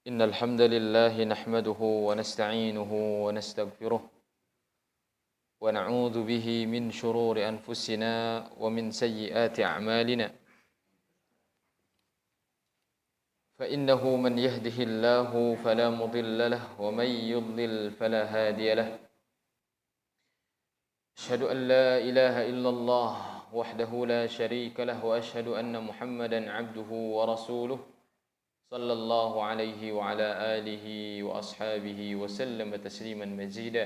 إن الحمد لله نحمده ونستعينه ونستغفره ونعوذ به من شرور أنفسنا ومن سيئات أعمالنا فإنه من يهده الله فلا مضل له ومن يضلل فلا هادي له أشهد أن لا إله إلا الله وحده لا شريك له وأشهد أن محمدا عبده ورسوله صلى الله عليه وعلى آله وأصحابه وسلم تسليما مزيدا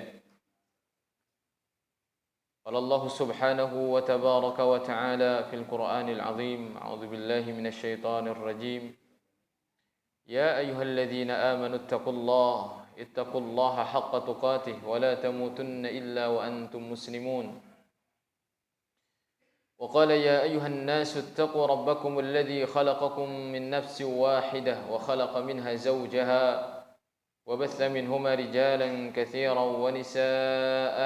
قال الله سبحانه وتبارك وتعالى في القرآن العظيم أعوذ بالله من الشيطان الرجيم يا أيها الذين آمنوا اتقوا الله حق تقاته ولا تموتن إلا وأنتم مسلمون وقال يا أيها الناس اتقوا ربكم الذي خلقكم من نفس واحدة وخلق منها زوجها وبث منهما رجالا كثيرا ونساء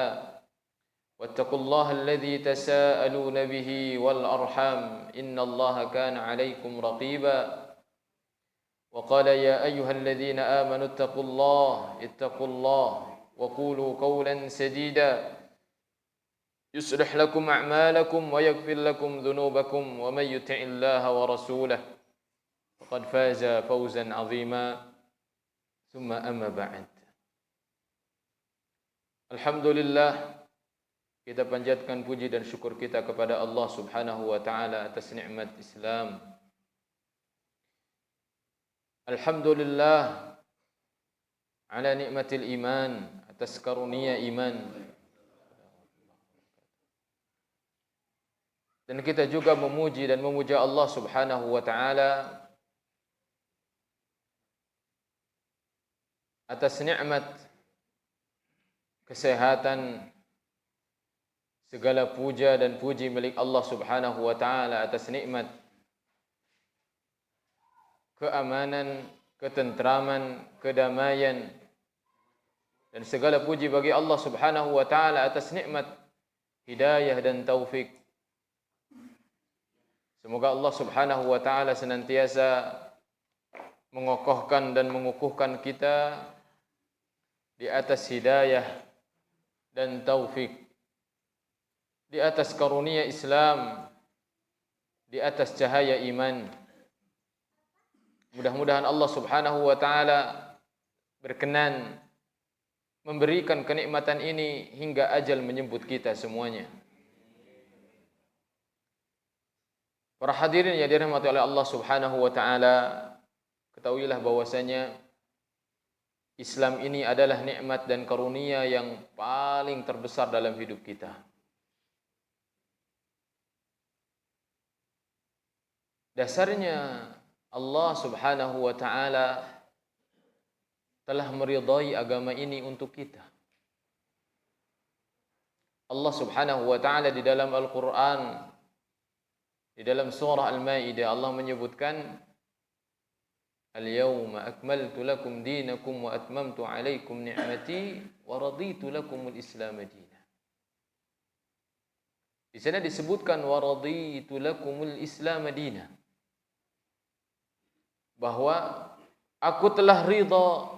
واتقوا الله الذي تساءلون به والأرحام إن الله كان عليكم رقيبا وقال يا أيها الذين آمنوا اتقوا الله وقولوا قولا سديدا يصلح لكم أعمالكم ويغفر لكم ذنوبكم ومن يطع الله ورسوله فقد فاز فوزا عظيما ثم أما بعد Alhamdulillah, kita panjatkan puji dan syukur kita kepada Allah Subhanahu wa taala atas nikmat Islam. Alhamdulillah ala nikmatil iman, atas karunia iman. Dan kita juga memuji dan memuja Allah Subhanahu wa taala atas nikmat kesehatan. Segala puja dan puji milik Allah Subhanahu wa taala atas nikmat keamanan, ketentraman, kedamaian, dan segala puji bagi Allah Subhanahu wa taala atas nikmat hidayah dan taufik. Semoga Allah Subhanahu wa taala senantiasa mengokohkan dan mengukuhkan kita di atas hidayah dan taufik, di atas karunia Islam, di atas cahaya iman. Mudah-mudahan Allah Subhanahu wa taala berkenan memberikan kenikmatan ini hingga ajal menjemput kita semuanya. Para hadirin yang dirahmati oleh Allah Subhanahu wa taala, ketahuilah bahwasanya Islam ini adalah nikmat dan karunia yang paling terbesar dalam hidup kita. Dasarnya Allah Subhanahu wa taala telah meridai agama ini untuk kita. Allah Subhanahu wa taala di dalam Al-Qur'an, di dalam surah Al-Maidah, Allah menyebutkan Al-yawma akmaltu lakum dinakum wa atmamtu alaikum ni'mati wa raditu lakumul Islam madina. Di sana disebutkan wa raditu lakumul Islam madina, bahwa aku telah ridha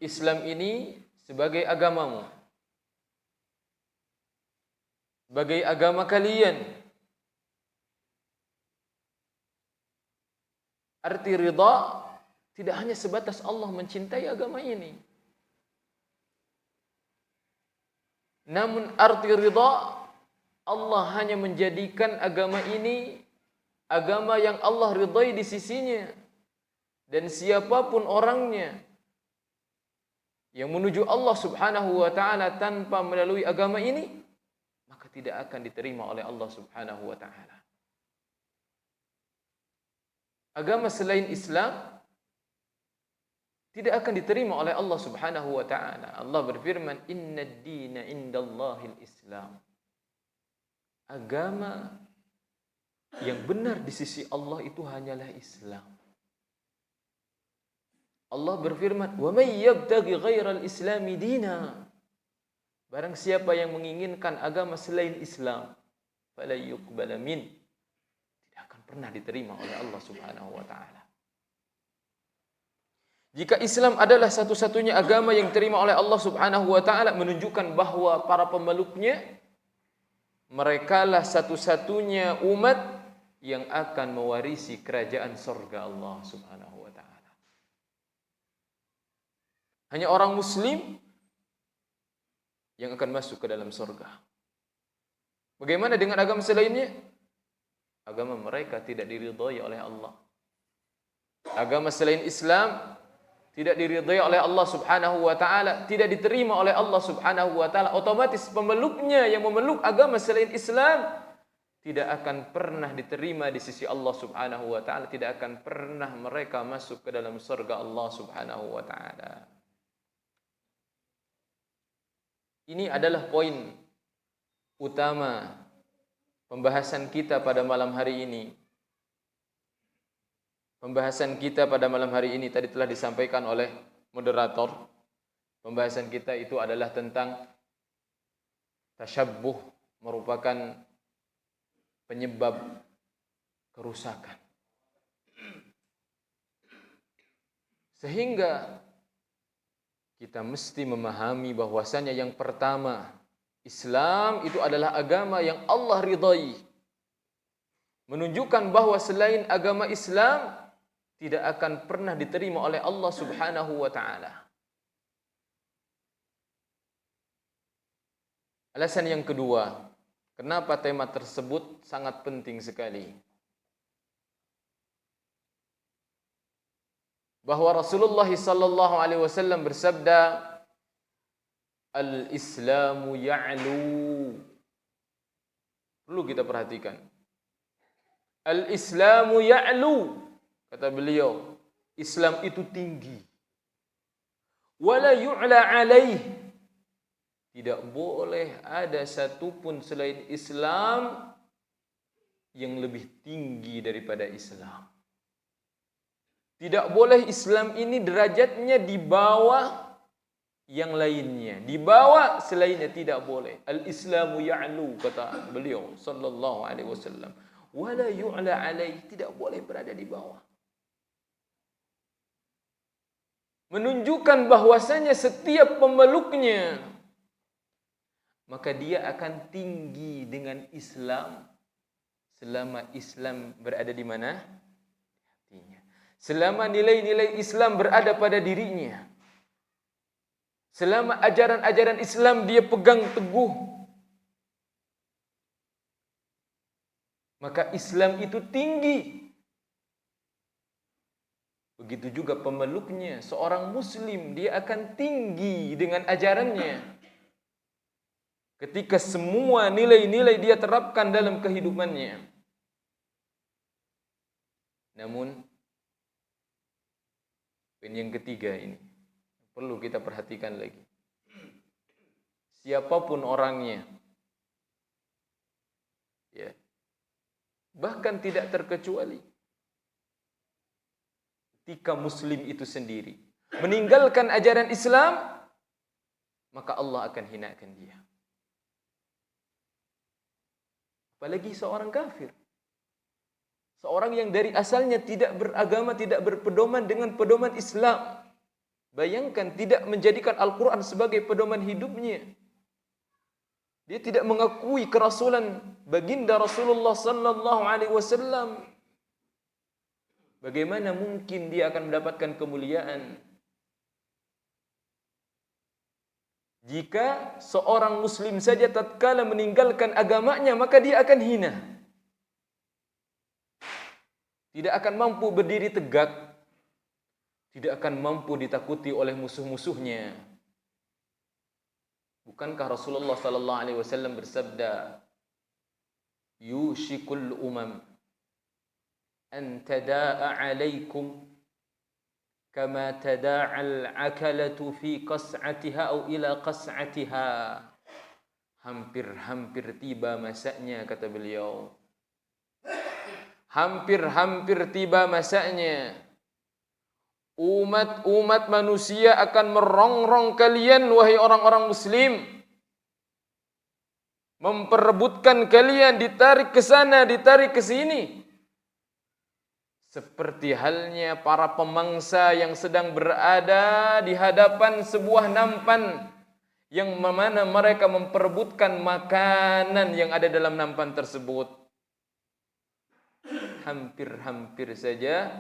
Islam ini sebagai agamamu, sebagai agama kalian. Arti ridha tidak hanya sebatas Allah mencintai agama ini, namun arti ridha Allah hanya menjadikan agama ini agama yang Allah ridhai di sisinya, dan siapapun orangnya yang menuju Allah Subhanahu wa taala tanpa melalui agama ini, maka tidak akan diterima oleh Allah Subhanahu wa taala. Agama selain Islam tidak akan diterima oleh Allah Subhanahu wa taala. Allah berfirman, "Innad dina indallahil Islam." Agama yang benar di sisi Allah itu hanyalah Islam. Allah berfirman, "Wa may yabtaghi ghairal islami dina." Barang siapa yang menginginkan agama selain Islam, fala yuqbala min, tidak akan pernah diterima oleh Allah Subhanahu wa taala. Jika Islam adalah satu-satunya agama yang diterima oleh Allah Subhanahu wa taala, menunjukkan bahwa para pemeluknya merekalah satu-satunya umat yang akan mewarisi kerajaan surga Allah Subhanahu wa taala. Hanya orang muslim yang akan masuk ke dalam surga. Bagaimana dengan agama selainnya? Agama mereka tidak diridhai oleh Allah. Agama selain Islam tidak diridhai oleh Allah Subhanahu wa taala, tidak diterima oleh Allah Subhanahu wa taala, otomatis pemeluknya yang memeluk agama selain Islam tidak akan pernah diterima di sisi Allah Subhanahu wa taala, tidak akan pernah mereka masuk ke dalam surga Allah Subhanahu wa taala. Ini adalah poin utama pembahasan kita pada malam hari ini. Pembahasan kita pada malam hari ini tadi telah disampaikan oleh moderator. Pembahasan kita itu adalah tentang tasyabbuh, merupakan penyebab kerusakan. Sehingga kita mesti memahami bahwasanya yang pertama, Islam itu adalah agama yang Allah ridhai. Menunjukkan bahwa selain agama Islam tidak akan pernah diterima oleh Allah Subhanahu wa taala. Alasan yang kedua, kenapa tema tersebut sangat penting sekali? Bahwa Rasulullah sallallahu alaihi wasallam bersabda, "Al-Islamu ya'lu." Perlu kita perhatikan. Al-Islamu ya'lu. Kata beliau, Islam itu tinggi. Wala yu'la alaih. Tidak boleh ada satupun selain Islam yang lebih tinggi daripada Islam. Tidak boleh Islam ini derajatnya di bawah yang lainnya. Di bawah selainnya tidak boleh. Al-Islamu ya'lu, kata beliau sallallahu alaihi wasallam. Wala yu'la alaih. Tidak boleh berada di bawah. Menunjukkan bahwasanya setiap pemeluknya maka dia akan tinggi dengan Islam selama Islam berada di mana? Hatinya. Selama nilai-nilai Islam berada pada dirinya. Selama ajaran-ajaran Islam dia pegang teguh, maka Islam itu tinggi. Begitu juga pemeluknya, seorang muslim, dia akan tinggi dengan ajarannya. Ketika semua nilai-nilai dia terapkan dalam kehidupannya. Namun, poin yang ketiga ini perlu kita perhatikan lagi. Siapapun orangnya, ya, bahkan tidak terkecuali ketika muslim itu sendiri meninggalkan ajaran Islam, maka Allah akan hinakan dia. Apalagi seorang kafir. Seorang yang dari asalnya tidak beragama, tidak berpedoman dengan pedoman Islam. Bayangkan tidak menjadikan Al-Quran sebagai pedoman hidupnya. Dia tidak mengakui kerasulan baginda Rasulullah sallallahu alaihi wasallam. Bagaimana mungkin dia akan mendapatkan kemuliaan? Jika seorang muslim saja tatkala meninggalkan agamanya, maka dia akan hina. Tidak akan mampu berdiri tegak. Tidak akan mampu ditakuti oleh musuh-musuhnya. Bukankah Rasulullah sallallahu alaihi wasallam bersabda, "Yushikul umam an tada'a 'alaikum kama tada'al 'akalatu fi qas'atiha aw ila qas'atiha." Hampir-hampir tiba masanya, kata beliau. Hampir-hampir tiba masanya umat manusia akan merongrong kalian, wahai orang-orang muslim, memperebutkan kalian, ditarik ke sana, ditarik ke sini, seperti halnya para pemangsa yang sedang berada di hadapan sebuah nampan yang mana mereka memperebutkan makanan yang ada dalam nampan tersebut. Hampir-hampir saja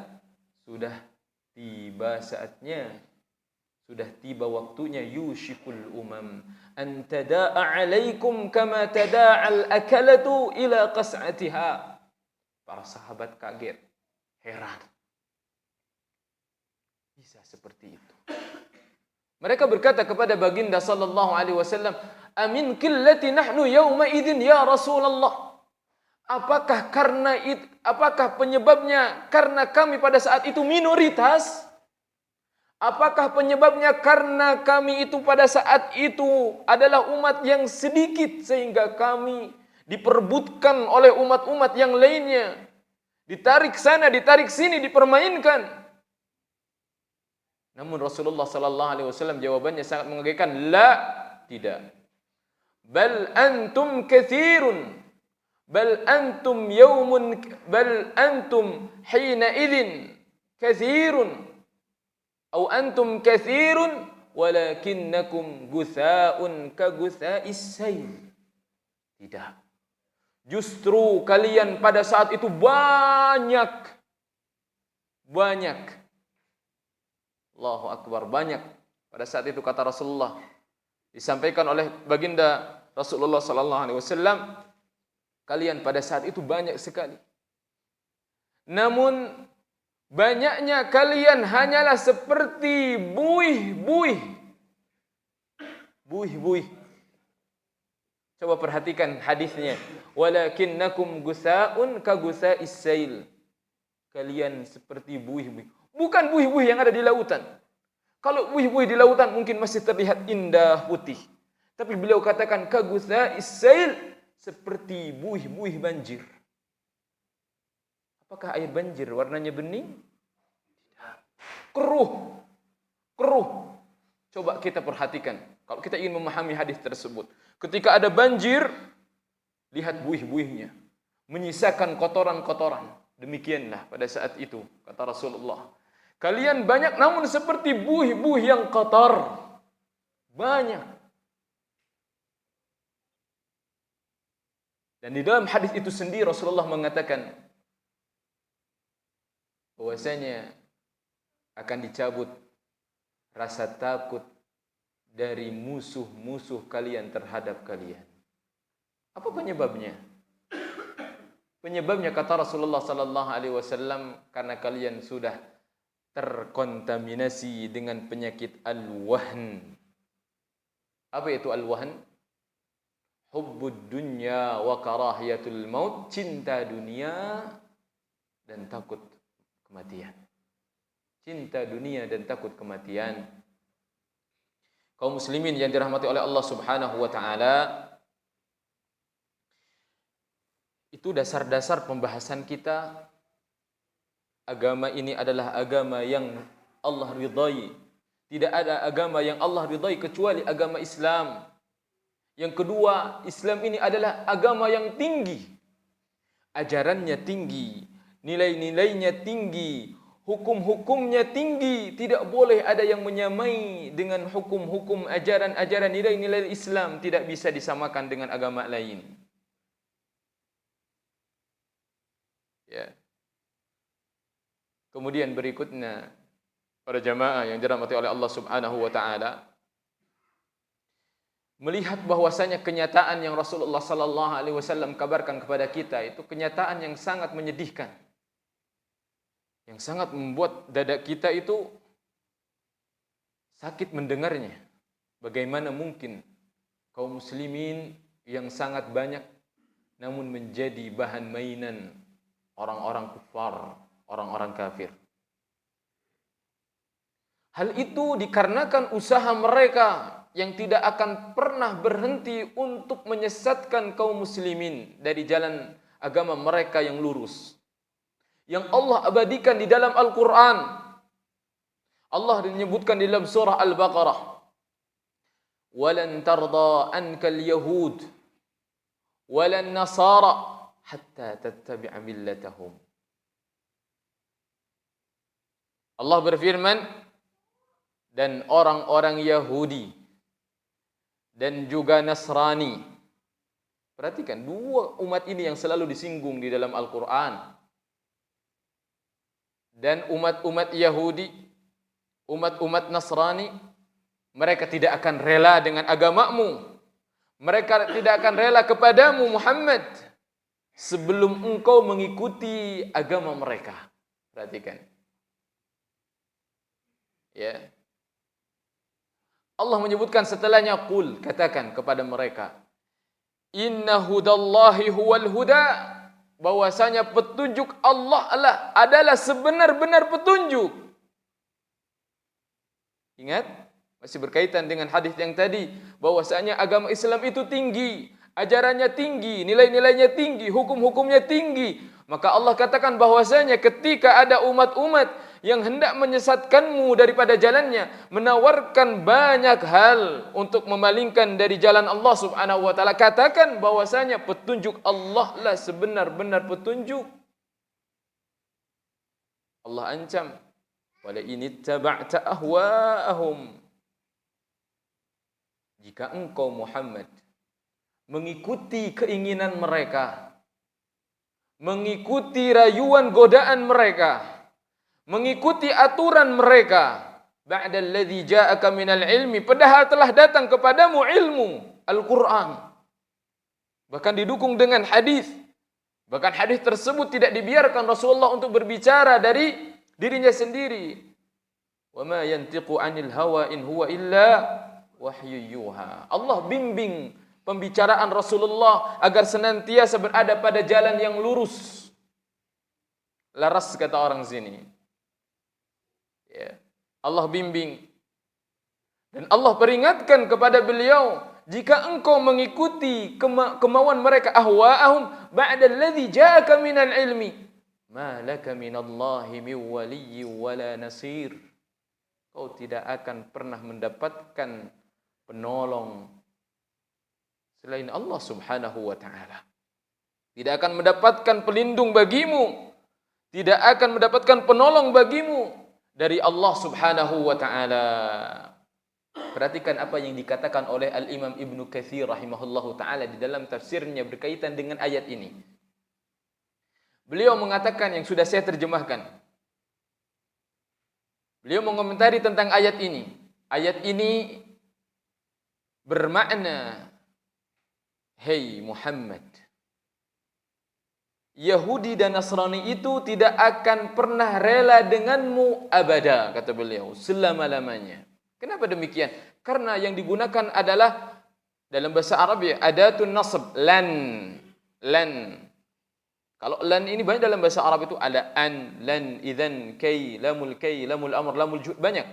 sudah tiba saatnya, sudah tiba waktunya. Yushikul umam an tada'a alaikum kama tada'al akalatu ila qas'atiha. Para sahabat kaget, heran. Bisa seperti itu. Mereka berkata kepada baginda sallallahu alaihi wasallam, "Amin qillati nahnu yauma idzin ya Rasulullah." Apakah penyebabnya karena kami pada saat itu minoritas? Apakah penyebabnya karena kami itu pada saat itu adalah umat yang sedikit sehingga kami diperebutkan oleh umat-umat yang lainnya? Ditarik sana, ditarik sini, dipermainkan. Namun Rasulullah sallallahu alaihi wasallam jawabannya sangat mengagetkan, la, tidak. Bal antum katsirun. Bal antum hina idzin katsirun. Atau antum katsirun walakinnakum gutha'un ka gutha'is sayl. Tidak. Justru kalian pada saat itu banyak. Allahu Akbar, banyak. Pada saat itu kata Rasulullah, disampaikan oleh baginda Rasulullah sallallahu alaihi wasallam, kalian pada saat itu banyak sekali. Namun banyaknya kalian hanyalah seperti buih-buih. Buih-buih. Coba perhatikan hadisnya. Walakinnakum gutha'un ka gutha'is sayl. Kalian seperti buih-buih. Bukan buih-buih yang ada di lautan. Kalau buih-buih di lautan mungkin masih terlihat indah putih. Tapi beliau katakan ka gutha'is sayl, seperti buih-buih banjir. Apakah air banjir warnanya bening? Tidak. Keruh. Coba kita perhatikan. Kalau kita ingin memahami hadis tersebut. Ketika ada banjir, lihat buih-buihnya. Menyisakan kotoran-kotoran. Demikianlah pada saat itu, kata Rasulullah. Kalian banyak namun seperti buih-buih yang kotor. Banyak. Dan di dalam hadis itu sendiri Rasulullah mengatakan bahwasanya akan dicabut rasa takut dari musuh-musuh kalian terhadap kalian. Apa penyebabnya? Penyebabnya kata Rasulullah sallallahu alaihi wasallam, karena kalian sudah terkontaminasi dengan penyakit al-wahn. Apa itu al-wahn? Hubbud dunya wa karahiyatul maut, cinta dunia dan takut kematian. Cinta dunia dan takut kematian. Kaum muslimin yang dirahmati oleh Allah Subhanahu wa taala, itu dasar-dasar pembahasan kita. Agama ini adalah agama yang Allah ridai. Tidak ada agama yang Allah ridai kecuali agama Islam. Yang kedua, Islam ini adalah agama yang tinggi. Ajarannya tinggi, nilai-nilainya tinggi, hukum-hukumnya tinggi. Tidak boleh ada yang menyamai dengan hukum-hukum, ajaran-ajaran, nilai-nilai Islam. Tidak bisa disamakan dengan agama lain. Ya. Kemudian berikutnya, para jamaah yang dirahmati oleh Allah Subhanahu wa taala, melihat bahwasanya kenyataan yang Rasulullah sallallahu alaihi wasallam kabarkan kepada kita itu kenyataan yang sangat menyedihkan. Yang sangat membuat dada kita itu sakit mendengarnya. Bagaimana mungkin kaum muslimin yang sangat banyak namun menjadi bahan mainan orang-orang kufar, orang-orang kafir. Hal itu dikarenakan usaha mereka yang tidak akan pernah berhenti untuk menyesatkan kaum muslimin dari jalan agama mereka yang lurus. Yang Allah abadikan di dalam Al-Quran. Allah menyebutkan di dalam surah Al-Baqarah. وَلَنْ تَرْضَى أَنْكَ الْيَهُودِ وَلَنْ نَصَارَى حَتَّى تَتَّبِعَ مِلَّتَهُمْ. Allah berfirman, dan orang-orang Yahudi dan juga Nasrani. Perhatikan, dua umat ini yang selalu disinggung di dalam Al-Quran. Dan umat-umat Yahudi, umat-umat Nasrani, mereka tidak akan rela dengan agamamu. Mereka tidak akan rela kepadamu Muhammad sebelum engkau mengikuti agama mereka. Perhatikan. Ya. Allah menyebutkan setelahnya, qul, katakan kepada mereka, inna hudallahi huwal huda, bahwasanya petunjuk Allah adalah sebenar-benar petunjuk. Ingat, masih berkaitan dengan hadis yang tadi, bahwasanya agama Islam itu tinggi, ajarannya tinggi, nilai-nilainya tinggi, hukum-hukumnya tinggi. Maka Allah katakan bahwasanya ketika ada umat-umat yang hendak menyesatkanmu daripada jalannya, menawarkan banyak hal untuk memalingkan dari jalan Allah Subhanahu wa taala, katakan bahwasanya petunjuk Allah lah sebenar-benar petunjuk. Allah ancam, wala inittaba'ta ahwa'ahum, jika engkau Muhammad mengikuti keinginan mereka, mengikuti rayuan godaan mereka, mengikuti aturan mereka, ba'dalladzi ja'aka minal ilmi, padahal telah datang kepadamu ilmu Al-Quran, bahkan didukung dengan hadis. Bahkan hadis tersebut tidak dibiarkan Rasulullah untuk berbicara dari dirinya sendiri. Wa ma yantiqu 'anil hawa in huwa illa wahyu yuha. Allah bimbing pembicaraan Rasulullah agar senantiasa berada pada jalan yang lurus. Laras kata orang sini. Ya. Allah bimbing. Dan Allah peringatkan kepada beliau, jika engkau mengikuti kemauan mereka, ahwa'ahum ba'dalladzi ja'aka minal ilmi, ma laka minallahi min waliyyin wala nasir. Kau tidak akan pernah mendapatkan penolong selain Allah Subhanahu wa taala. Tidak akan mendapatkan pelindung bagimu, tidak akan mendapatkan penolong bagimu dari Allah Subhanahu wa taala. Perhatikan apa yang dikatakan oleh Al-Imam Ibnu Katsir rahimahullahu taala di dalam tafsirnya berkaitan dengan ayat ini. Beliau mengatakan yang sudah saya terjemahkan. Beliau mengomentari tentang ayat ini. Ayat ini bermakna, hei Muhammad, Yahudi dan Nasrani itu tidak akan pernah rela denganmu abada, kata beliau, selama-lamanya. Kenapa demikian? Karena yang digunakan adalah dalam bahasa Arab ya, adatun nasb, lan. Kalau lan ini banyak dalam bahasa Arab itu ada an, lan, idzan, kay, lamul amr, lamul juhud, banyak.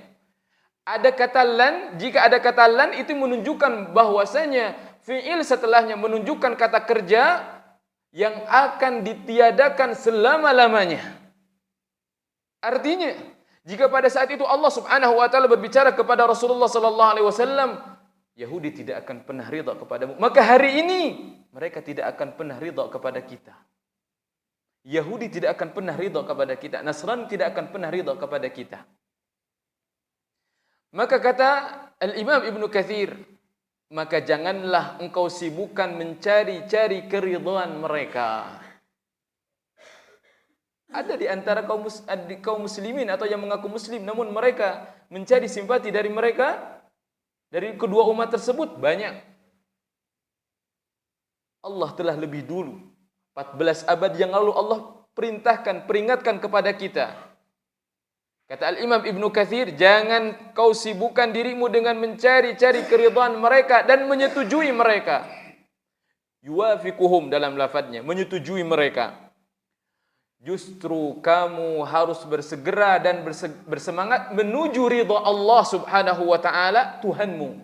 Ada kata lan, jika ada kata lan itu menunjukkan bahwasanya fi'il setelahnya menunjukkan kata kerja yang akan ditiadakan selama-lamanya. Artinya, jika pada saat itu Allah Subhanahu wa taala berbicara kepada Rasulullah sallallahu alaihi wasallam, Yahudi tidak akan pernah ridha kepadamu, maka hari ini mereka tidak akan pernah ridha kepada kita. Yahudi tidak akan pernah ridha kepada kita, Nasrani tidak akan pernah ridha kepada kita. Maka kata Al-Imam Ibnu Katsir, maka janganlah engkau sibukkan mencari-cari keridhaan mereka. Ada di antara kaum muslimin atau yang mengaku muslim, namun mereka mencari simpati dari mereka, dari kedua umat tersebut, banyak. Allah telah lebih dulu, 14 abad yang lalu Allah peringatkan kepada kita. Kata Al-Imam Ibnu Katsir, jangan kau sibukkan dirimu dengan mencari-cari keridhaan mereka dan menyetujui mereka. Yuwafiquhum dalam lafadznya, menyetujui mereka. Justru kamu harus bersegera dan bersemangat menuju ridha Allah Subhanahu wa taala, Tuhanmu.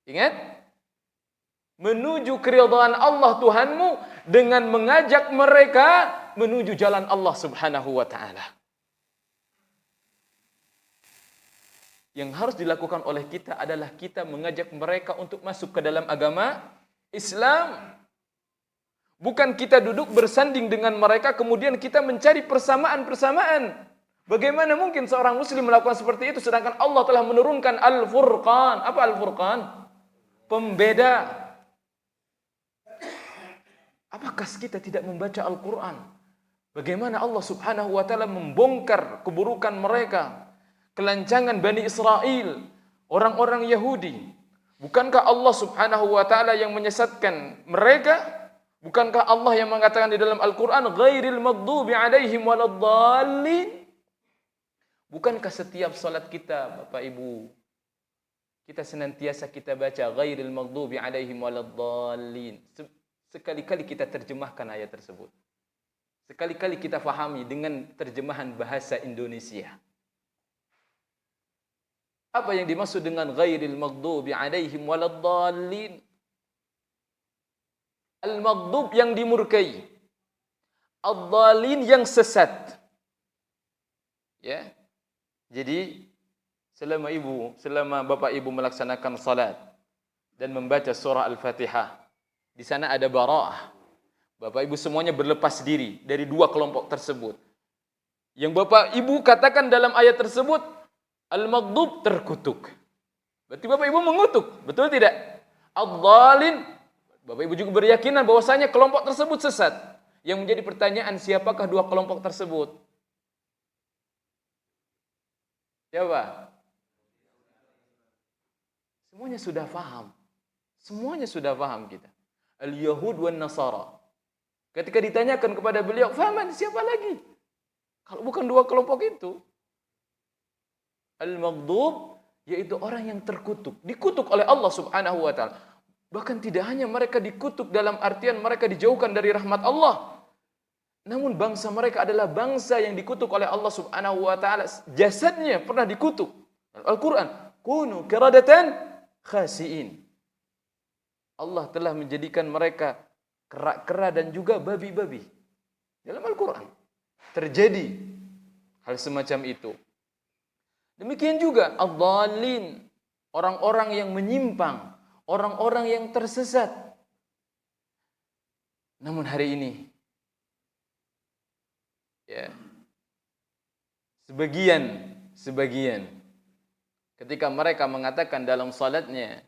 Ingat? Menuju keridhaan Allah Tuhanmu dengan mengajak mereka menuju jalan Allah Subhanahu wa taala. Yang harus dilakukan oleh kita adalah kita mengajak mereka untuk masuk ke dalam agama Islam. Bukan kita duduk bersanding dengan mereka kemudian kita mencari persamaan-persamaan. Bagaimana mungkin seorang muslim melakukan seperti itu sedangkan Allah telah menurunkan Al-Furqan? Apa Al-Furqan? Pembeda. Apakah kita tidak membaca Al-Quran? Bagaimana Allah subhanahu wa ta'ala membongkar keburukan mereka, kelancangan Bani Israel, orang-orang Yahudi. Bukankah Allah subhanahu wa ta'ala yang menyesatkan mereka? Bukankah Allah yang mengatakan di dalam Al-Quran, ghairil maghdubi alaihim waladdallin? Bukankah setiap salat kita, Bapak Ibu, kita senantiasa kita baca ghairil maghdubi alaihim waladdallin? Sekali-kali kita terjemahkan ayat tersebut. Sekali-kali kita fahami dengan terjemahan bahasa Indonesia. Apa yang dimaksud dengan ghairil maghdubi alaihim waladdallin? Al-maghdub yang dimurkai, ad-dhalin yang sesat. Ya. Jadi selama Bapak Ibu melaksanakan salat dan membaca surah Al-Fatihah, di sana ada bara'ah. Bapak Ibu semuanya berlepas diri dari dua kelompok tersebut. Yang Bapak Ibu katakan dalam ayat tersebut, al-maghdub terkutuk. Berarti Bapak Ibu mengutuk, betul tidak? Ad-dhalin, Bapak Ibu juga berkeyakinan bahwasanya kelompok tersebut sesat. Yang menjadi pertanyaan, siapakah dua kelompok tersebut? Siapa? Semuanya sudah paham. Semuanya sudah paham kita. Al-Yahud wan Nasara. Ketika ditanyakan kepada beliau, "Faman, siapa lagi?" Kalau bukan dua kelompok itu. Al-Maghdub yaitu orang yang terkutuk, dikutuk oleh Allah Subhanahu wa taala. Bahkan tidak hanya mereka dikutuk dalam artian mereka dijauhkan dari rahmat Allah. Namun bangsa mereka adalah bangsa yang dikutuk oleh Allah Subhanahu wa taala. Jasadnya pernah dikutuk. Al-Quran, kunu kiradatan khasiin. Allah telah menjadikan mereka kera-kera dan juga babi-babi. Dalam Al-Quran terjadi hal semacam itu. Demikian juga ad-dhalin, orang-orang yang menyimpang, orang-orang yang tersesat. Namun hari ini, ya, sebagian ketika mereka mengatakan dalam salatnya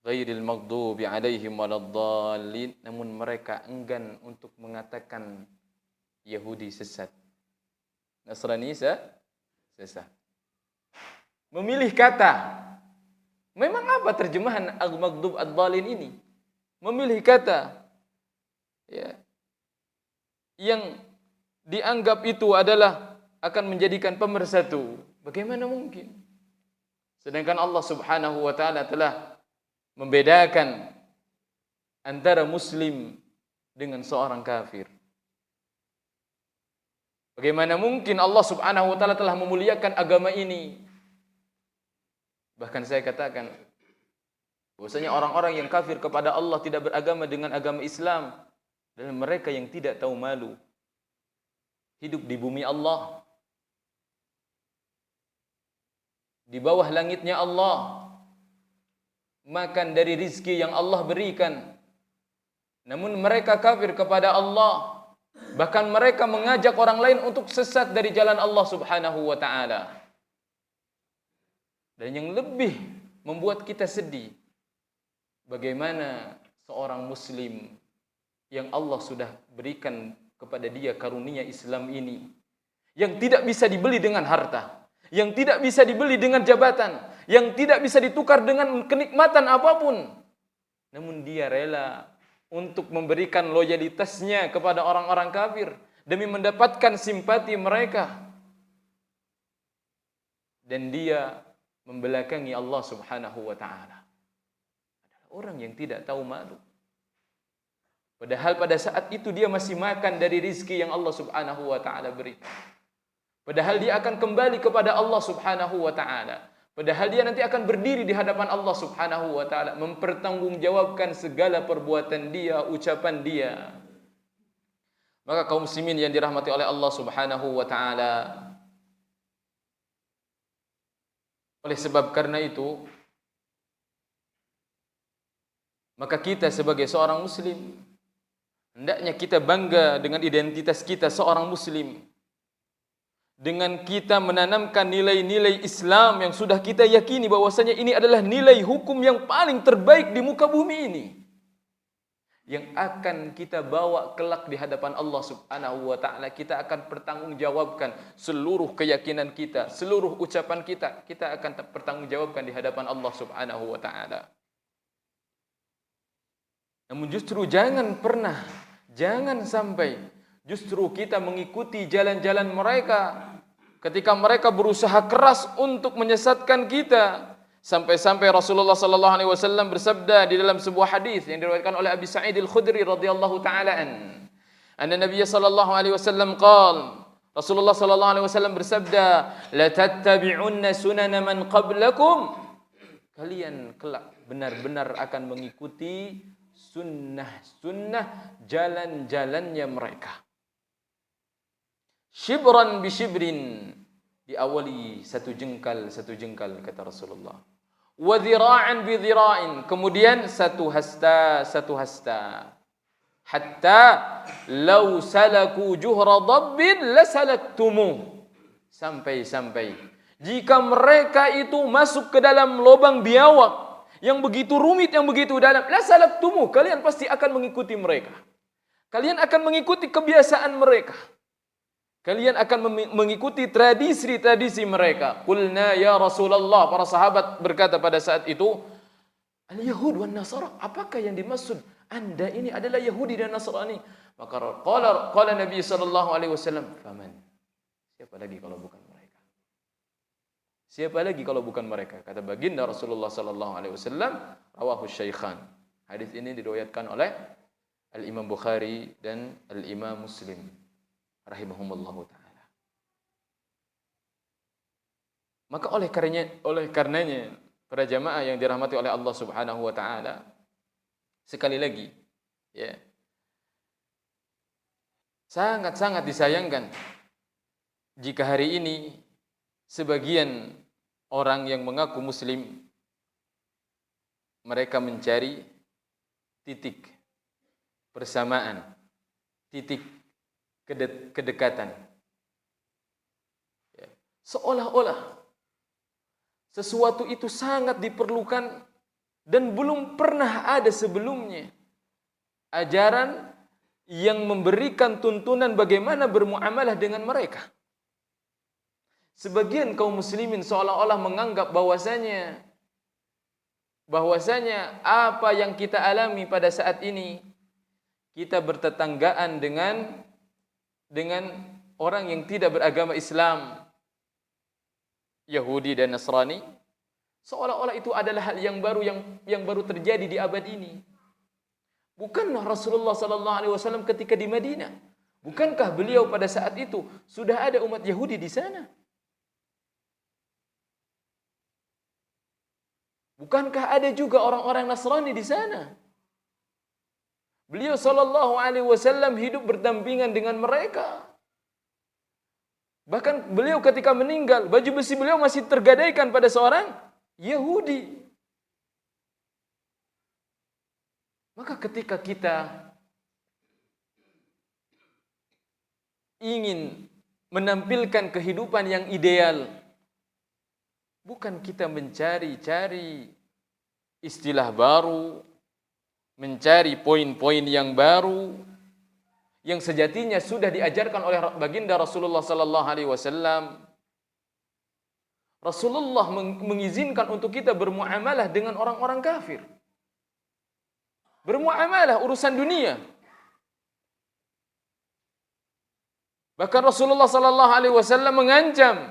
ghairil maghdubi alaihim waladdallin, namun mereka enggan untuk mengatakan Yahudi sesat, Nasrani sesat. Memilih kata. Memang apa terjemahan al-maghdub ad-dhalin ini? Memilih kata, ya, yang dianggap itu adalah akan menjadikan pemersatu. Bagaimana mungkin? Sedangkan Allah Subhanahu wa taala telah membedakan antara muslim dengan seorang kafir. Bagaimana mungkin Allah Subhanahu wa taala telah memuliakan agama ini? Bahkan saya katakan bahwasanya orang-orang yang kafir kepada Allah tidak beragama dengan agama Islam dan mereka yang tidak tahu malu. Hidup di bumi Allah, di bawah langitnya Allah, makan dari rizki yang Allah berikan. Namun mereka kafir kepada Allah. Bahkan mereka mengajak orang lain untuk sesat dari jalan Allah Subhanahu wa ta'ala. Dan yang lebih membuat kita sedih, bagaimana seorang muslim yang Allah sudah berikan kepada dia karunia Islam ini, yang tidak bisa dibeli dengan harta, yang tidak bisa dibeli dengan jabatan, yang tidak bisa ditukar dengan kenikmatan apapun, namun dia rela untuk memberikan loyalitasnya kepada orang-orang kafir demi mendapatkan simpati mereka, dan dia membelakangi Allah Subhanahu wa ta'ala. Adalah orang yang tidak tahu malu. Padahal pada saat itu dia masih makan dari rizki yang Allah Subhanahu wa ta'ala berikan. Padahal dia akan kembali kepada Allah Subhanahu wa ta'ala. Padahal dia nanti akan berdiri di hadapan Allah Subhanahu wa ta'ala, mempertanggungjawabkan segala perbuatan dia, ucapan dia. Maka kaum muslimin yang dirahmati oleh Allah Subhanahu wa ta'ala, oleh sebab karena itu, maka kita sebagai seorang muslim, hendaknya kita bangga dengan identitas kita seorang muslim. dengan kita menanamkan nilai-nilai Islam yang sudah kita yakini bahwasanya ini adalah nilai hukum yang paling terbaik di muka bumi ini, yang akan kita bawa kelak di hadapan Allah Subhanahu wa taala. Kita akan pertanggungjawabkan seluruh keyakinan kita, seluruh ucapan kita, kita akan pertanggungjawabkan di hadapan Allah Subhanahu wa taala. Namun justru jangan sampai justru kita mengikuti jalan-jalan mereka ketika mereka berusaha keras untuk menyesatkan kita. Sampai-sampai Rasulullah sallallahu alaihi wasallam bersabda di dalam sebuah hadis yang diriwayatkan oleh Abi Sa'id Al-Khudri radhiyallahu taala anna Nabiy sallallahu alaihi wasallam qala, Rasulullah sallallahu alaihi wasallam bersabda, la tattabi'unna sunana man qablakum, kalian kelak benar-benar akan mengikuti sunnah jalan-jalannya mereka. Shibran bi shibrin, diawali satu jengkal kata Rasulullah. Wa dhira'an bi dhira'in, kemudian satu hasta. Hatta law salaku juhra dabbin lasalaktumu, sampai jika mereka itu masuk ke dalam lubang biawak yang begitu rumit, yang begitu dalam, lasalaktumu, kalian pasti akan mengikuti mereka. Kalian akan mengikuti kebiasaan mereka. Kalian akan mengikuti tradisi mereka. Qulna ya Rasulullah, para sahabat berkata pada saat itu, al-Yahud wan Nasara, apakah yang dimaksud Anda ini adalah Yahudi dan Nasrani? Maka qala Nabi sallallahu alaihi wasallam, faman, siapa lagi kalau bukan mereka? Siapa lagi kalau bukan mereka? Kata baginda Rasulullah sallallahu alaihi wasallam, rawahu Syaikhan. Hadis ini diriwayatkan oleh Al-Imam Bukhari dan Al-Imam Muslim rahimahumullahu ta'ala. Maka oleh karenanya para jamaah yang dirahmati oleh Allah Subhanahu wa ta'ala, sekali lagi ya, sangat-sangat disayangkan jika hari ini sebagian orang yang mengaku muslim mereka mencari titik persamaan, titik kedekatan. Ya. Seolah-olah sesuatu itu sangat diperlukan dan belum pernah ada sebelumnya ajaran yang memberikan tuntunan bagaimana bermuamalah dengan mereka. Sebagian kaum muslimin seolah-olah menganggap bahwasanya apa yang kita alami pada saat ini, kita bertetanggaan dengan orang yang tidak beragama Islam, Yahudi dan Nasrani, seolah-olah itu adalah hal yang baru terjadi di abad ini. Bukankah Rasulullah sallallahu alaihi wasallam ketika di Madinah, bukankah beliau pada saat itu sudah ada umat Yahudi di sana? Bukankah ada juga orang-orang Nasrani di sana? Beliau sallallahu alaihi wasallam hidup berdampingan dengan mereka. Bahkan beliau ketika meninggal, baju besi beliau masih tergadaikan pada seorang Yahudi. Maka ketika kita ingin menampilkan kehidupan yang ideal, bukan kita mencari-cari istilah baru, mencari poin-poin yang baru yang sejatinya sudah diajarkan oleh baginda Rasulullah sallallahu alaihi wasallam. Rasulullah mengizinkan untuk kita bermuamalah dengan orang-orang kafir. Bermuamalah urusan dunia. Bahkan Rasulullah sallallahu alaihi wasallam mengancam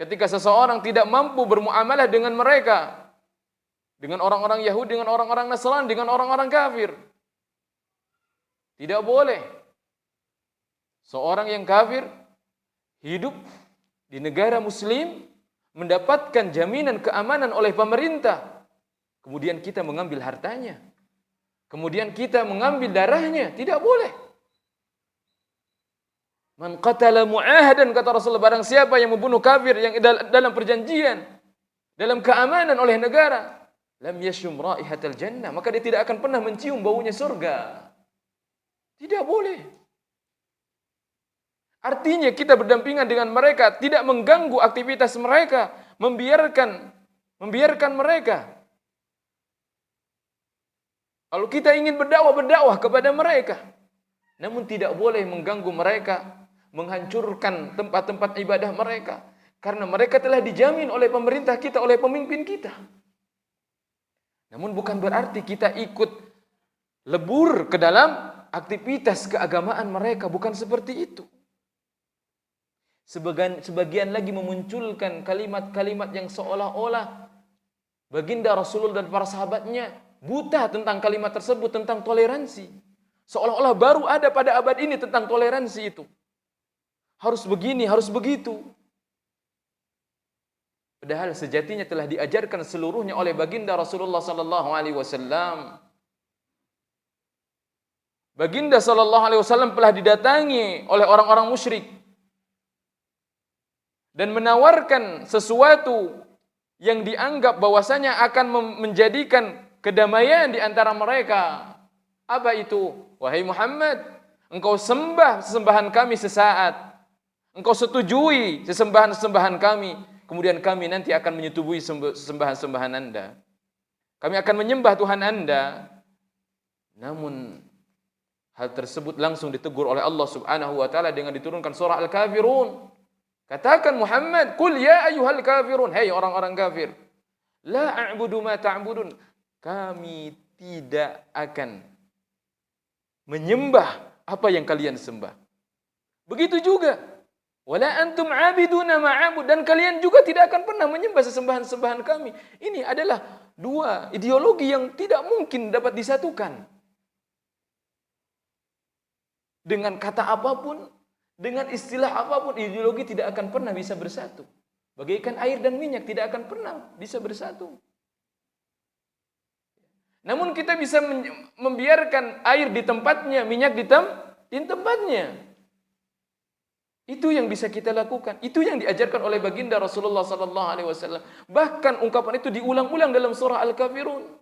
ketika seseorang tidak mampu bermuamalah dengan mereka, dengan orang-orang Yahudi, dengan orang-orang Nasrani, dengan orang-orang kafir. Tidak boleh seorang yang kafir hidup di negara muslim, mendapatkan jaminan keamanan oleh pemerintah, kemudian kita mengambil hartanya, kemudian kita mengambil darahnya. Tidak boleh. Man qatala mu'ahadan, kata Rasulullah, barang siapa yang membunuh kafir yang dalam perjanjian, dalam keamanan oleh negara, lam yashum raihatal jannah, maka dia tidak akan pernah mencium baunya surga. Tidak boleh. Artinya kita berdampingan dengan mereka, tidak mengganggu aktivitas mereka, membiarkan mereka. Kalau kita ingin berdakwah kepada mereka, namun tidak boleh mengganggu mereka, menghancurkan tempat-tempat ibadah mereka, karena mereka telah dijamin oleh pemerintah kita, oleh pemimpin kita. Namun bukan berarti kita ikut lebur ke dalam aktivitas keagamaan mereka, bukan seperti itu. Sebagian lagi memunculkan kalimat-kalimat yang seolah-olah baginda Rasulullah dan para sahabatnya buta tentang kalimat tersebut, tentang toleransi. Seolah-olah baru ada pada abad ini tentang toleransi itu. Harus begini, harus begitu. Padahal sejatinya telah diajarkan seluruhnya oleh baginda Rasulullah sallallahu alaihi wasallam. Baginda sallallahu alaihi wasallam telah didatangi oleh orang-orang musyrik dan menawarkan sesuatu yang dianggap bahwasanya akan menjadikan kedamaian di antara mereka. Apa itu? Wahai Muhammad, engkau sembah sesembahan kami sesaat. Engkau setujui sesembahan-sesembahan kami. Kemudian kami nanti akan menyetubui sesembahan-sembahan Anda. Kami akan menyembah Tuhan Anda. Namun hal tersebut langsung ditegur oleh Allah Subhanahu wa taala dengan diturunkan surah Al-Kafirun. Katakan Muhammad, "Qul ya ayyuhal kafirun." Hei orang-orang kafir. La a'budu ma ta'budun. Kami tidak akan menyembah apa yang kalian sembah. Begitu juga. Wala antum 'abiduna ma a'bud, dan kalian juga tidak akan pernah menyembah sesembahan-sembahan kami. Ini adalah dua ideologi yang tidak mungkin dapat disatukan. Dengan kata apapun, dengan istilah apapun, ideologi tidak akan pernah bisa bersatu. Bagaikan air dan minyak tidak akan pernah bisa bersatu. Namun kita bisa membiarkan air di tempatnya, minyak di tempatnya. Itu yang bisa kita lakukan. Itu yang diajarkan oleh baginda Rasulullah sallallahu alaihi wasallam. Bahkan ungkapan itu diulang-ulang dalam surah Al-Kafirun.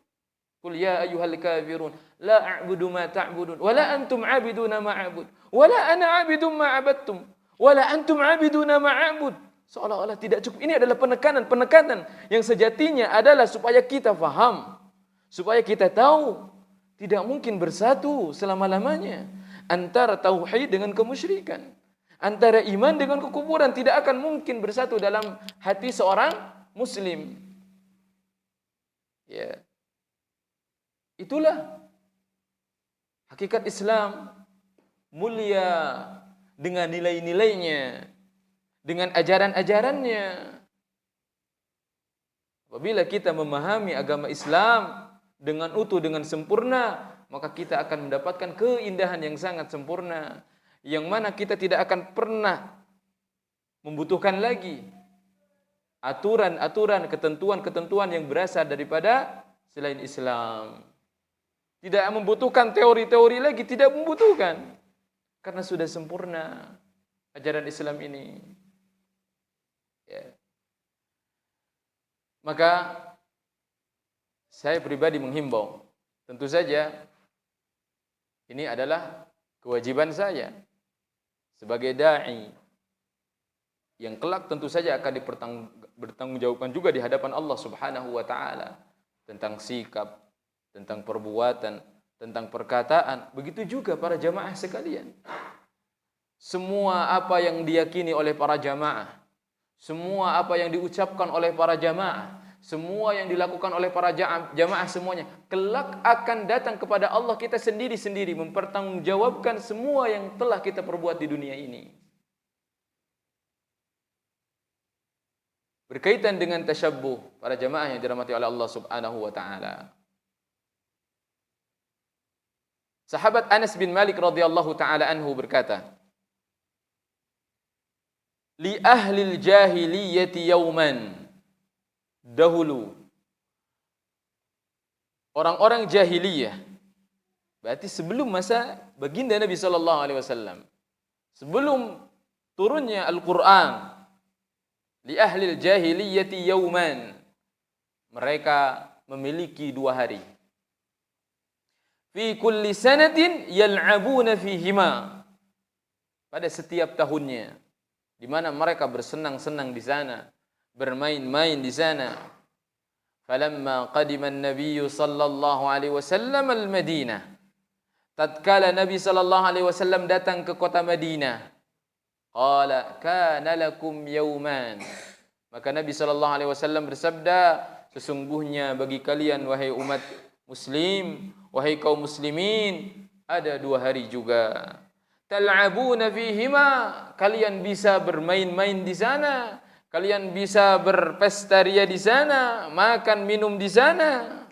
Qul ya ayyuhal kafirun la a'budu ma ta'budun wala antum 'abiduna ma a'bud wala ana 'abidum ma 'abadtum wala antum 'abiduna ma a'bud. Seolah-olah tidak cukup. Ini adalah penekanan yang sejatinya adalah supaya kita faham, supaya kita tahu tidak mungkin bersatu selama-lamanya antara tauhid dengan kemusyrikan, antara iman dengan kekufuran. Tidak akan mungkin bersatu dalam hati seorang muslim. Ya. Itulah hakikat Islam, mulia dengan nilai-nilainya, dengan ajaran-ajarannya. Apabila kita memahami agama Islam dengan utuh, dengan sempurna, maka kita akan mendapatkan keindahan yang sangat sempurna, yang mana kita tidak akan pernah membutuhkan lagi aturan-aturan, ketentuan-ketentuan yang berasal daripada selain Islam. Tidak membutuhkan teori-teori lagi, tidak membutuhkan. Karena sudah sempurna ajaran Islam ini. Ya. Maka saya pribadi menghimbau, tentu saja ini adalah kewajiban saya sebagai dai yang kelak tentu saja akan bertanggungjawabkan juga di hadapan Allah Subhanahu wa taala tentang sikap, tentang perbuatan, tentang perkataan. Begitu juga para jamaah sekalian. Semua apa yang diyakini oleh para jamaah, semua apa yang diucapkan oleh para jamaah, semua yang dilakukan oleh para jamaah semuanya kelak akan datang kepada Allah kita sendiri-sendiri mempertanggungjawabkan semua yang telah kita perbuat di dunia ini. Berkaitan dengan tasyabbuh para jamaah yang dirahmati oleh Allah Subhanahu wa taala. Sahabat Anas bin Malik radhiyallahu taala anhu berkata, "Li ahlil jahiliyati yauman." Dahulu orang-orang jahiliyah, berarti sebelum masa baginda Nabi sallallahu alaihi wasallam, sebelum turunnya Al-Qur'an, li ahlil jahiliyati yauman, mereka memiliki 2 hari. Fi kulli sanatin yal'abuna fihima. pada setiap tahunnya, di mana mereka bersenang-senang di sana, bermain-main di sana. Falamma qadima an-nabiy sallallahu alaihi wasallam al-Madinah, tatkala Nabi sallallahu alaihi wasallam datang ke kota Madinah, qala kana lakum yawman, maka Nabi sallallahu alaihi wasallam bersabda, sesungguhnya bagi kalian wahai umat muslim, wahai kaum muslimin, ada 2 hari juga. Tal'abuna fihima, kalian bisa bermain-main di sana, kalian bisa berpesta ria di sana, makan minum di sana.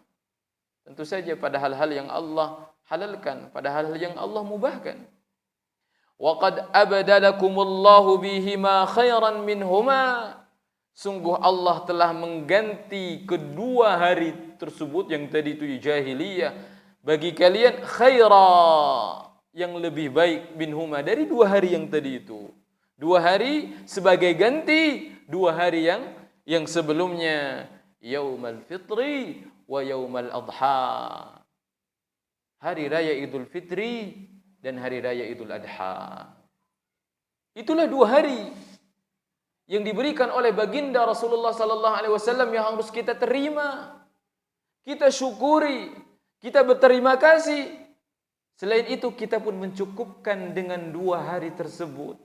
Tentu saja pada hal-hal yang Allah halalkan, pada hal-hal yang Allah mubahkan. Wa qad abdalakumullahu bihima khairan minhuma, sungguh Allah telah mengganti kedua hari tersebut yang tadi itu jahiliyah bagi kalian khaira, yang lebih baik minhuma, dari 2 hari yang tadi itu. 2 hari sebagai ganti 2 hari yang sebelumnya, Yaumal Fitri wa Yaumal Adha, hari raya Idul Fitri dan hari raya Idul Adha. Itulah 2 hari yang diberikan oleh baginda Rasulullah sallallahu alaihi wasallam yang harus kita terima, kita syukuri, kita berterima kasih. Selain itu kita pun mencukupkan dengan 2 hari tersebut.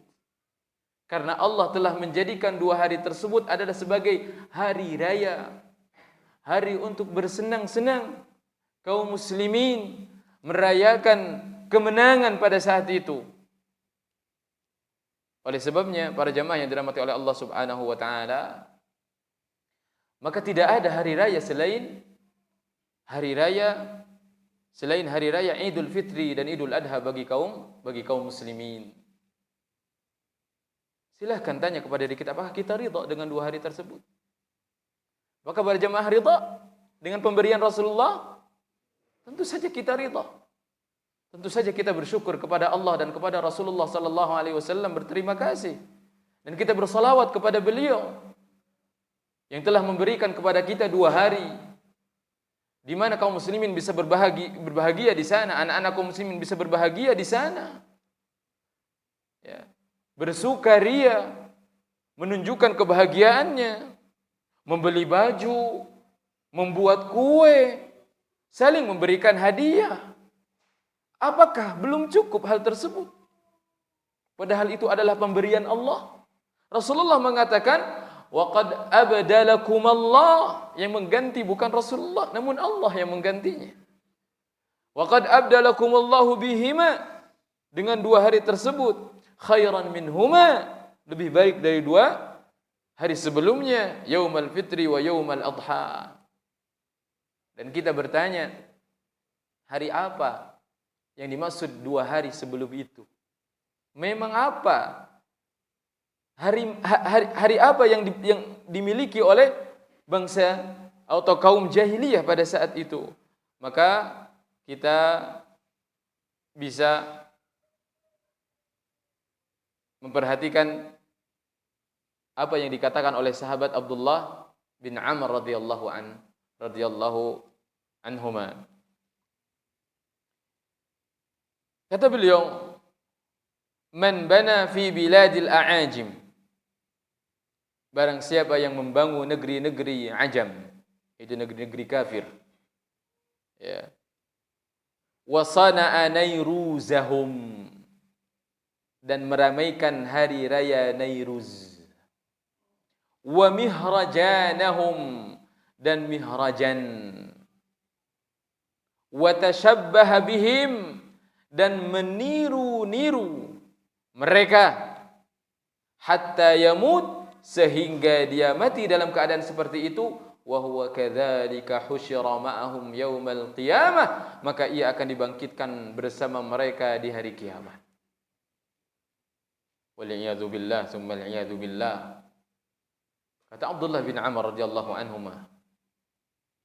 Karena Allah telah menjadikan 2 hari tersebut adalah sebagai hari raya, hari untuk bersenang-senang. Kaum muslimin merayakan kemenangan pada saat itu. Oleh sebabnya para jamaah yang dirahmati oleh Allah Subhanahu wa taala, maka tidak ada hari raya selain hari raya Idul Fitri dan Idul Adha bagi kaum muslimin. Silahkan tanya kepada diri kita, apakah kita ridha dengan 2 hari tersebut? Maka para jamaah ridha dengan pemberian Rasulullah? Tentu saja kita ridha. Tentu saja kita bersyukur kepada Allah dan kepada Rasulullah sallallahu alaihi wasallam, berterima kasih. Dan kita bersalawat kepada beliau yang telah memberikan kepada kita 2 hari di mana kaum muslimin bisa berbahagia di sana, anak-anak kaum muslimin bisa berbahagia di sana. Ya. Bersukaria, menunjukkan kebahagiaannya, membeli baju, membuat kue, saling memberikan hadiah. Apakah belum cukup hal tersebut? Padahal itu adalah pemberian Allah. Rasulullah mengatakan, وَقَدْ أَبْدَلَكُمَ اللَّهُ, yang mengganti bukan Rasulullah, namun Allah yang menggantinya. وَقَدْ أَبْدَلَكُمُ اللَّهُ بِهِمَا, dengan 2 hari tersebut, khairan minhuma, lebih baik dari 2 hari sebelumnya, Yaumal Fitri wa Yaumal Adha. Dan kita bertanya, hari apa yang dimaksud 2 hari sebelum itu? Memang apa? Hari apa yang dimiliki oleh bangsa atau kaum jahiliyah pada saat itu? Maka kita bisa memperhatikan apa yang dikatakan oleh sahabat Abdullah bin Amr radhiyallahu anhuma. Kata beliau, "Man bana fi biladil a'ajim", barang siapa yang membangun negeri-negeri ajam, itu negeri-negeri kafir, ya, wa sana'a nairuzahum, dan meramaikan hari raya Nairuz, wa mihrajanahum, dan mihrajan, wa tashabbaha bihim, dan meniru-niru mereka, hatta yamut, sehingga dia mati dalam keadaan seperti itu, wa huwa kadzalika husyira ma'ahum yaumal qiyamah, maka ia akan dibangkitkan bersama mereka di hari kiamat. Wal'iyadu billah, summa al'iyadu billah. Kata Abdullah bin Amr radhiyallahu anhuma,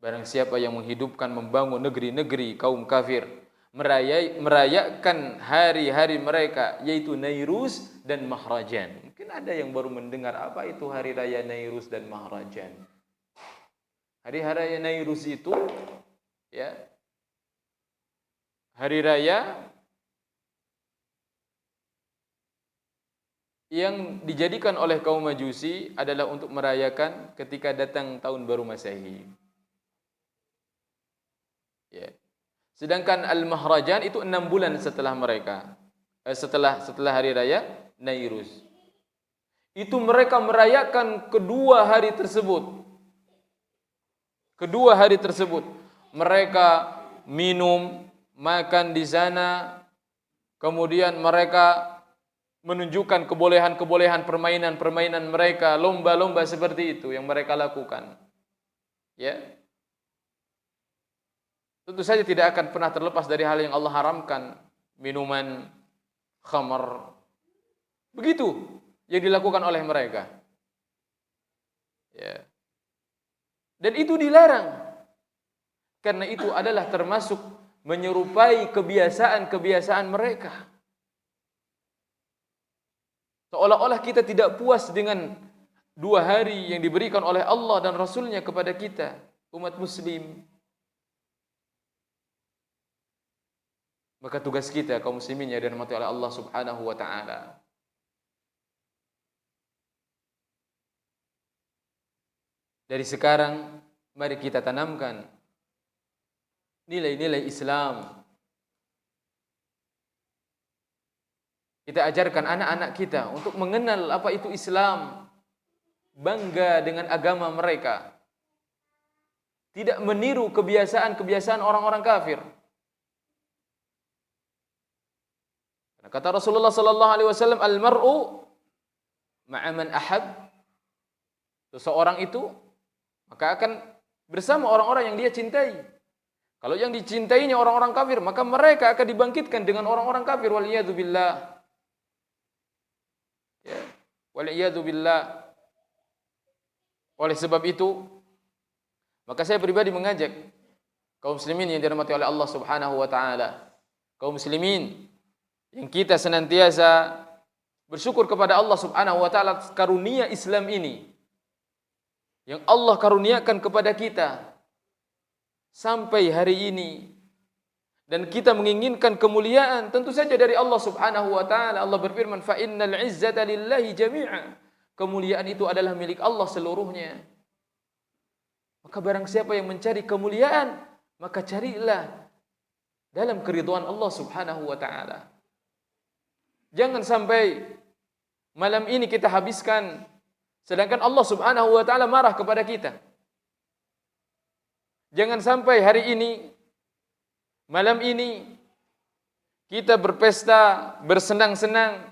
barang siapa yang menghidupkan, membangun negeri-negeri kaum kafir, merayakan hari-hari mereka, yaitu Nairuz dan Mahrajan. Mungkin ada yang baru mendengar apa itu hari raya Nairuz dan Mahrajan. Hari raya Nairuz itu, ya, hari raya yang dijadikan oleh kaum Majusi adalah untuk merayakan ketika datang tahun baru Masehi. Ya. Sedangkan Al-Mahrajan itu 6 bulan setelah mereka, setelah hari raya Nairuz. Itu mereka merayakan kedua hari tersebut. Kedua hari tersebut mereka minum, makan di sana, kemudian mereka menunjukkan kebolehan-kebolehan permainan-permainan mereka, lomba-lomba seperti itu yang mereka lakukan. Ya. Tentu saja tidak akan pernah terlepas dari hal yang Allah haramkan, minuman khamar. Begitu yang dilakukan oleh mereka. Ya. Dan itu dilarang. Karena itu adalah termasuk menyerupai kebiasaan-kebiasaan mereka. Seolah-olah kita tidak puas dengan 2 hari yang diberikan oleh Allah dan Rasulnya kepada kita, umat muslim. Maka tugas kita kaum muslimin yang dirahmati oleh Allah Subhanahu wa taala, dari sekarang mari kita tanamkan nilai-nilai Islam. Kita ajarkan anak-anak kita untuk mengenal apa itu Islam, bangga dengan agama mereka, tidak meniru kebiasaan-kebiasaan orang-orang kafir. Kata Rasulullah sallallahu alaihi wasallam, al-mar'u ma'a man ahab. Seseorang itu maka akan bersama orang-orang yang dia cintai. Kalau yang dicintainya orang-orang kafir, maka mereka akan dibangkitkan dengan orang-orang kafir, wal iyadu billah. Ya, wal iyadu billah. Oleh sebab itu, maka saya pribadi mengajak kaum muslimin yang dirahmati oleh Allah Subhanahu wa taala, kaum muslimin yang kita senantiasa bersyukur kepada Allah Subhanahu wa taala karunia Islam ini yang Allah karuniakan kepada kita sampai hari ini, dan kita menginginkan kemuliaan tentu saja dari Allah Subhanahu wa taala. Allah berfirman, fa innal izzata lillahi jami'a. Kemuliaan itu adalah milik Allah seluruhnya. Maka barang siapa yang mencari kemuliaan, maka carilah dalam keridhaan Allah Subhanahu wa taala. Jangan sampai malam ini kita habiskan sedangkan Allah Subhanahu wa taala marah kepada kita. Jangan sampai hari ini, malam ini kita berpesta, bersenang-senang,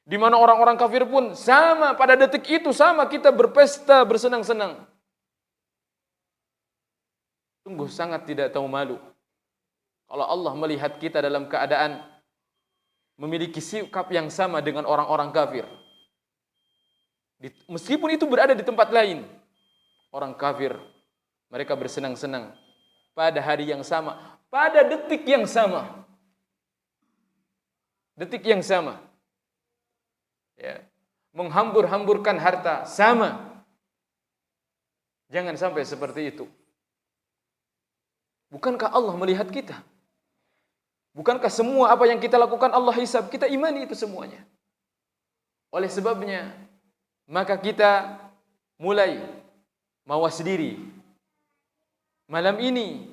di mana orang-orang kafir pun sama pada detik itu sama kita berpesta, bersenang-senang. Sungguh sangat tidak tahu malu kalau Allah melihat kita dalam keadaan memiliki sikap yang sama dengan orang-orang kafir. Meskipun itu berada di tempat lain, orang kafir mereka bersenang-senang pada hari yang sama, pada detik yang sama. Detik yang sama. Ya. Menghambur-hamburkan harta sama. Jangan sampai seperti itu. Bukankah Allah melihat kita? Bukankah semua apa yang kita lakukan Allah hisab? Kita imani itu semuanya. Oleh sebabnya, maka kita mulai mawas diri malam ini,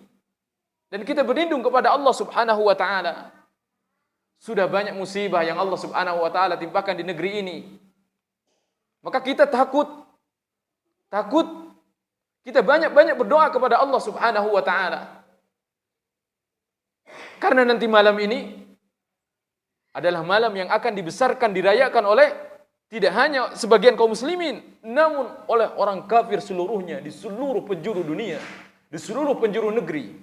dan kita berlindung kepada Allah Subhanahu wa taala. Sudah banyak musibah yang Allah Subhanahu wa taala timpakan di negeri ini. Maka kita takut. Kita banyak-banyak berdoa kepada Allah Subhanahu wa taala. Karena nanti malam ini adalah malam yang akan dibesarkan, dirayakan oleh tidak hanya sebagian kaum muslimin, namun oleh orang kafir seluruhnya, di seluruh penjuru dunia, di seluruh penjuru negeri.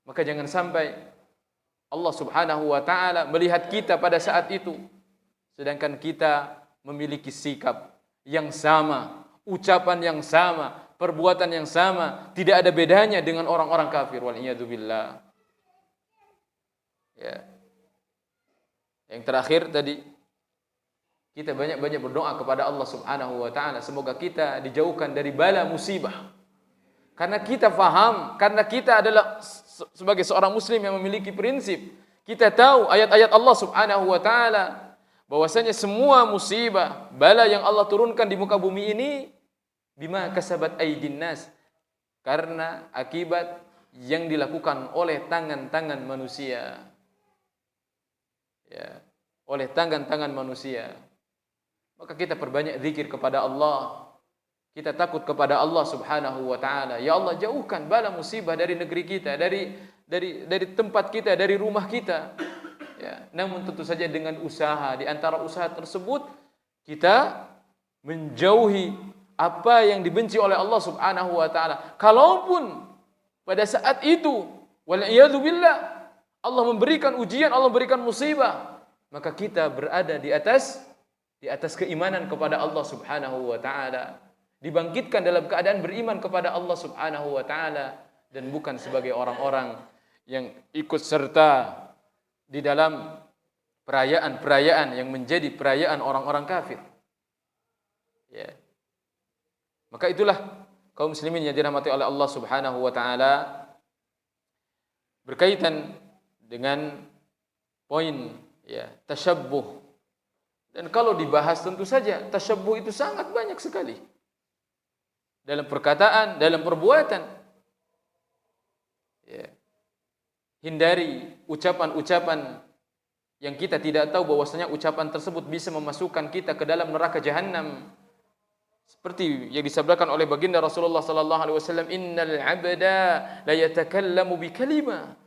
Maka jangan sampai Allah Subhanahu wa taala melihat kita pada saat itu, sedangkan kita memiliki sikap yang sama, ucapan yang sama, perbuatan yang sama, tidak ada bedanya dengan orang-orang kafir, wal iyadu billah. Ya. Yang terakhir tadi, kita banyak-banyak berdoa kepada Allah Subhanahu wa taala semoga kita dijauhkan dari bala musibah. Karena kita faham, karena kita adalah sebagai seorang muslim yang memiliki prinsip, kita tahu ayat-ayat Allah Subhanahu wa taala bahwasanya semua musibah, bala yang Allah turunkan di muka bumi ini bima kasabat aydin nas, karena akibat yang dilakukan oleh tangan-tangan manusia. Ya, oleh tangan-tangan manusia. Maka kita perbanyak zikir kepada Allah. Kita takut kepada Allah Subhanahu wa taala. Ya Allah, jauhkan bala musibah dari negeri kita, dari tempat kita, dari rumah kita. Ya, namun tentu saja dengan usaha. Di antara usaha tersebut kita menjauhi apa yang dibenci oleh Allah Subhanahu wa taala. Kalaupun pada saat itu wal iyadu billah Allah memberikan ujian, Allah memberikan musibah, maka kita berada di atas keimanan kepada Allah Subhanahu wa taala. Dibangkitkan dalam keadaan beriman kepada Allah Subhanahu wa taala dan bukan sebagai orang-orang yang ikut serta di dalam perayaan-perayaan yang menjadi perayaan orang-orang kafir. Ya. Maka itulah kaum muslimin yang dirahmati oleh Allah Subhanahu wa taala, berkaitan dengan poin ya tasyabbuh. Dan kalau dibahas tentu saja tasyabbuh itu sangat banyak sekali. Dalam perkataan, dalam perbuatan. Ya. Hindari ucapan-ucapan yang kita tidak tahu bahwasanya ucapan tersebut bisa memasukkan kita ke dalam neraka jahanam. Seperti yang disabdakan oleh baginda Rasulullah sallallahu alaihi wasallam, "Innal 'abda la yatakallamu bi kalimah."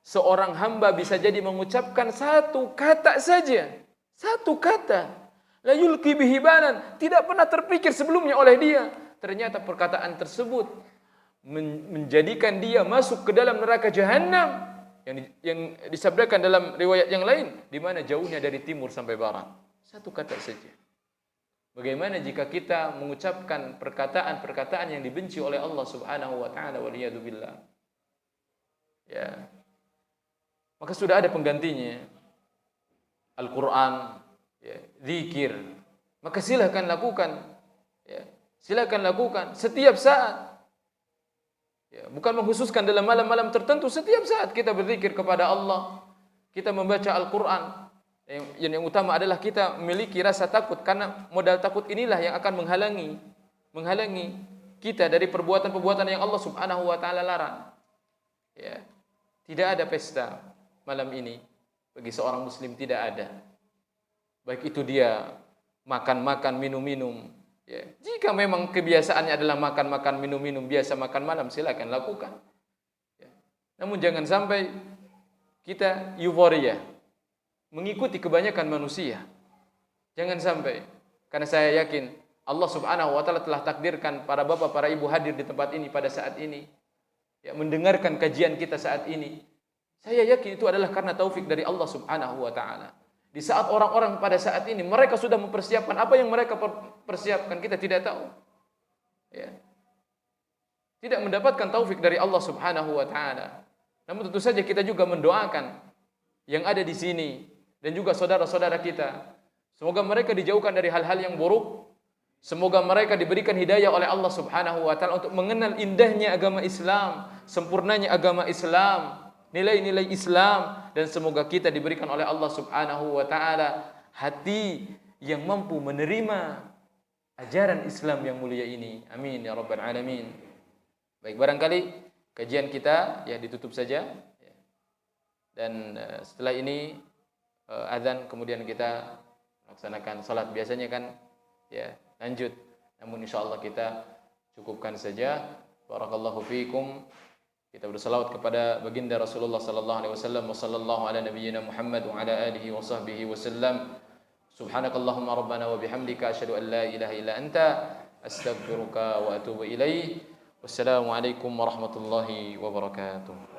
Seorang hamba bisa jadi mengucapkan satu kata saja, satu kata, la yulqi bihi balan, tidak pernah terpikir sebelumnya oleh dia. Ternyata perkataan tersebut menjadikan dia masuk ke dalam neraka jahanam yang disabdakan dalam riwayat yang lain, di mana jauhnya dari timur sampai barat. Satu kata saja. Bagaimana jika kita mengucapkan perkataan-perkataan yang dibenci oleh Allah Subhanahu wa taala, waliyadu billah. Ya. Maka sudah ada penggantinya. Al-Qur'an, ya, zikir. Maka silakan lakukan. Ya. Silakan lakukan setiap saat. Ya, bukan mengkhususkan dalam malam-malam tertentu, setiap saat kita berzikir kepada Allah. Kita membaca Al-Qur'an. Yang utama adalah kita memiliki rasa takut, karena modal takut inilah yang akan menghalangi kita dari perbuatan-perbuatan yang Allah Subhanahu wa taala larang. Ya. Tidak ada pesta malam ini bagi seorang muslim, tidak ada. Baik itu dia makan-makan, minum-minum. Ya. Jika memang kebiasaannya adalah makan-makan, minum-minum, biasa makan malam, silakan lakukan. Ya. Namun jangan sampai kita euforia, mengikuti kebanyakan manusia. Jangan sampai. Karena saya yakin Allah Subhanahu wa taala telah takdirkan para bapak, para ibu hadir di tempat ini pada saat ini. Ya, mendengarkan kajian kita saat ini. Saya yakin itu adalah karena taufik dari Allah Subhanahu wa taala. Di saat orang-orang pada saat ini mereka sudah mempersiapkan apa yang mereka persiapkan, kita tidak tahu. Ya. Tidak mendapatkan taufik dari Allah Subhanahu wa taala. Namun tentu saja kita juga mendoakan yang ada di sini dan juga saudara-saudara kita. Semoga mereka dijauhkan dari hal-hal yang buruk. Semoga mereka diberikan hidayah oleh Allah Subhanahu wa taala untuk mengenal indahnya agama Islam, sempurnanya agama Islam, nilai-nilai Islam, dan semoga kita diberikan oleh Allah Subhanahu wa taala hati yang mampu menerima ajaran Islam yang mulia ini. Amin ya rabbal alamin. Baik, barangkali kajian kita ya ditutup saja. Dan setelah ini azan, kemudian kita laksanakan salat. Biasanya kan ya lanjut. Namun insyaallah kita cukupkan saja. Barakallahu fiikum. Kita berselawat kepada baginda Rasulullah sallallahu alaihi wasallam, wa sallallahu ala nabiyyina Muhammad wa ala alihi wa sahbihi wasallam. Subhanakallahumma rabbana wa bihamdika asyhadu an la ilaha illa anta astaghfiruka wa atubu ilaik. Wassalamu alaikum warahmatullahi wabarakatuh.